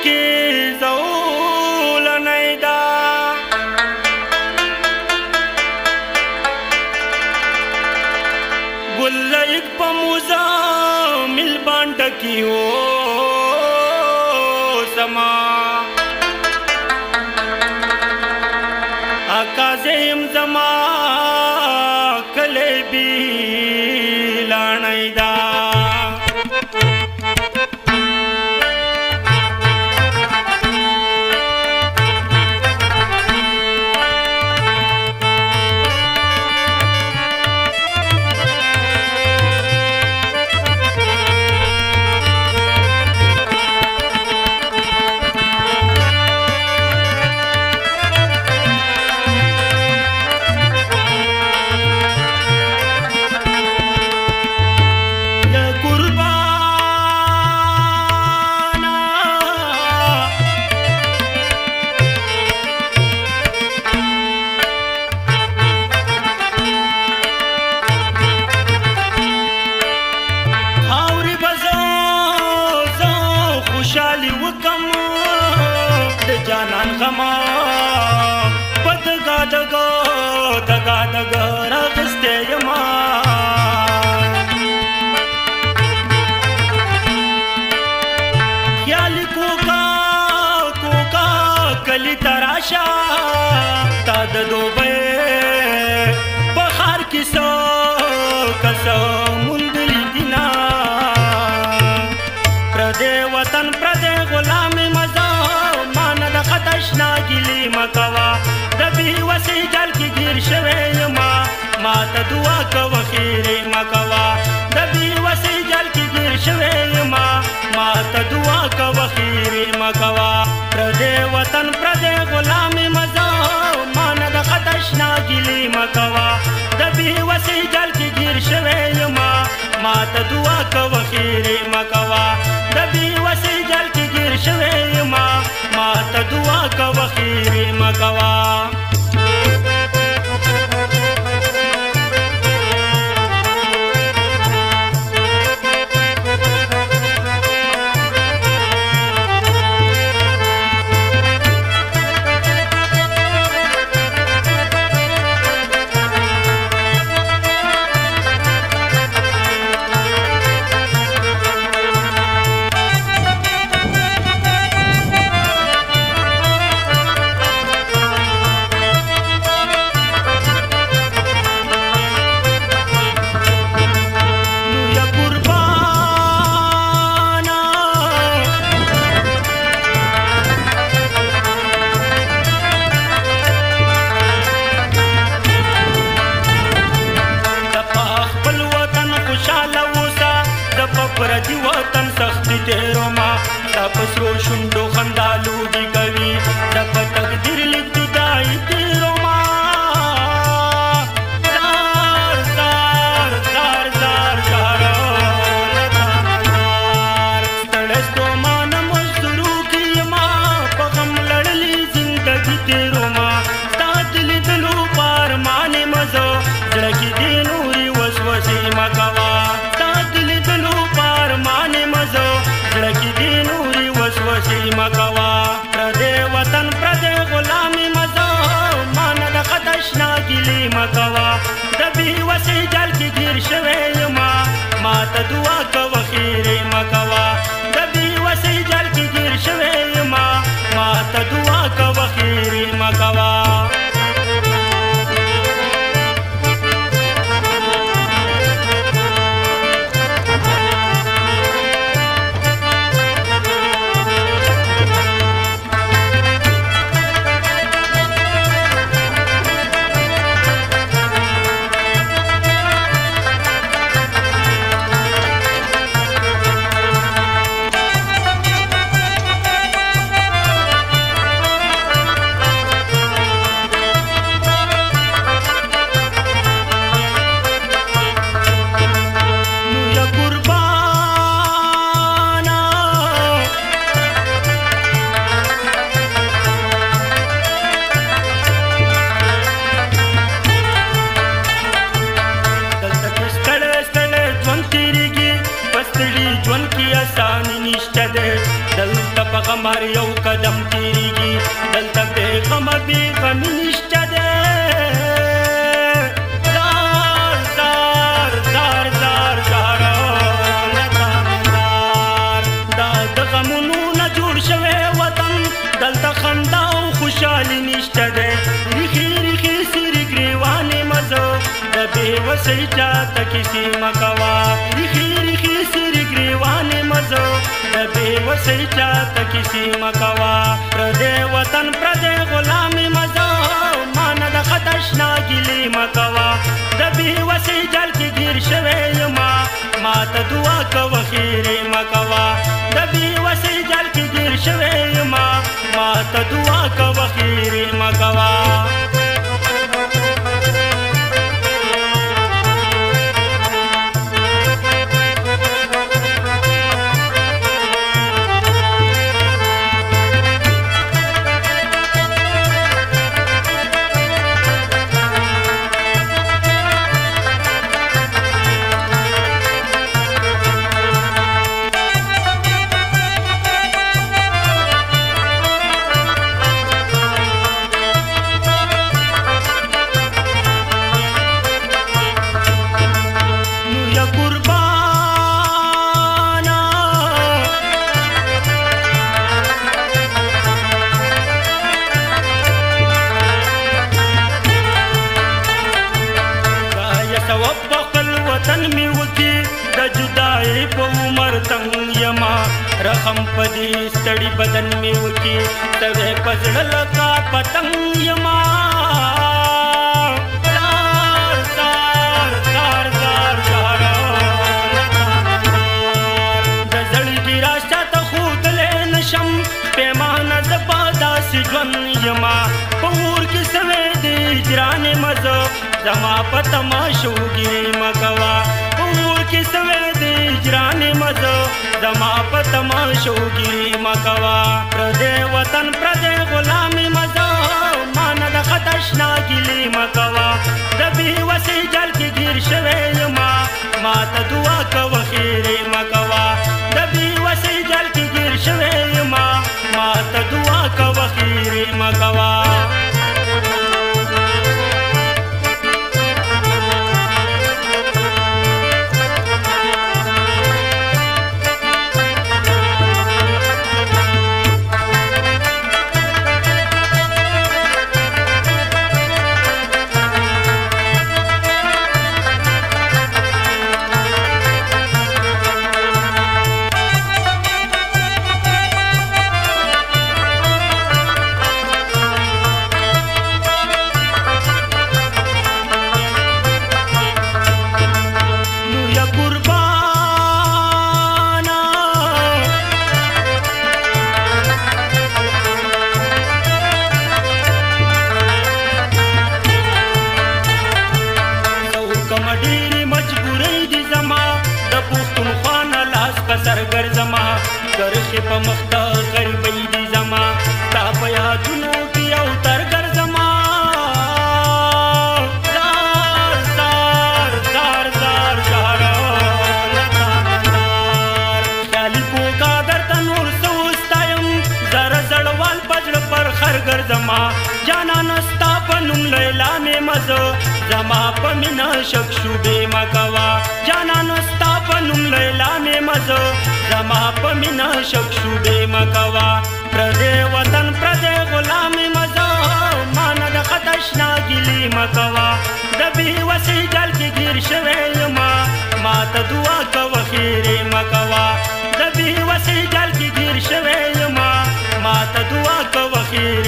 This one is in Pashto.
کې زولنی دا ګل یک په مزامل باندې کې و سما اکازم زما کله بی لانای دا جانان غما بدگا دگا دگا دگا راغسته یما خیال کوکا کوکا کلی تراشا تا د دوبه بخار کیسو کسو مندلی دینا پردے وطن پردے غلامی خطشنا گلی مکوا دبی وسی جل کی گیر شوی ما ما تا دعا کوا خیر مکوا دبی وسی جل کی گیر شوی ما ما تا دعا کوا خیر مکوا پردے وطن پردے غلامی مزا مانا دا خطشنا گلی مکوا دبی وسی جل کی گیر شوی ما ما تا دعا کوا خیر مکوا دبی وسی جل کی گیر شوی ما ما تا دعا کوا خیر مکوا پردی وطن سختی تیرو ما دا پسرو شندو خندالو دی کوي دا په تقدیر لیک جدائی تیرو ما زار زار زار زار زار ستړستو ما نه مزدورو کی ما په غم لړلی زندگی تیرو ما ستا دل دلو پار مانے مزو زړه کې دی نوري وسوسې ما کوا مکوا پردے وطن پردے غم هر یو قدم تیریږي دلته بې غمه بې غمي نشته دی زار زار زار زار زار دا د غمونو نه جوړ شوی وطن دلته خندا او خوشحالي نشته دی ریښې ریښې سیرې ګریوانې مزو د بېوسۍ چاته کیسې مه کوه ریښې ریښې سیرې ګریوانې مزو د بېوسۍ چاته کیسې مه کوه پردی وطن پردی غلامې مزو ما نه د خط اشنا ګیلې مه کوه د بېوسۍ جال کې ګیر شوی یما ما ته دعا کوه خیرې مه کوه د بېوسۍ جال کې ګیر شوی یما ما ته دعا کوه خیرې مه کوه رقم پدې ستړي بدن می وکی توې پزړه لکا پتنګ یما زار زار زار زار زار د زړګي راشته ته خودلې نشم پیمانه د پاداسي ژوند یما پور کې سوي دې هجرانې مزو زما په تماشوګي مکوا پور کې سوي دې هجرانې مزو زما په تماشوګي مکوا پردی وطن پردی غلامې مزو ما نه د خط اشنا ګیلې مکوا د بېوسۍ جال کې ګیر شوی یما ما ته دعا کوه خیرې مکوا د بېوسۍ جال کې ګیر شوی یما ما ته دعا کوه خیرې مکوا سرګر زما کرخې په مخته غریبۍ دي زما تا په یادونو کې او ترګر زما زار زار زار زار زار خیالي پوکا درته نور څه وستایم زره زړوال په زړه پر خرګر زما جانانه ستا په نوم لیلا مې مزه زما په مینه شک شوبې مه کوه جانانه ستا په نوم لیلا مې مزه زما په مینه شک شوبې مه کوه پردی وطن پردی غلامې مزه ما نه د خط اشنا ګیلې مه کوه د بېوسۍ جال کې ګیر شوی یما ما ته دعا کوه خیرې مه کوه د بېوسۍ جال کې ګیر شوی یما ما ته دعا کوه خیرې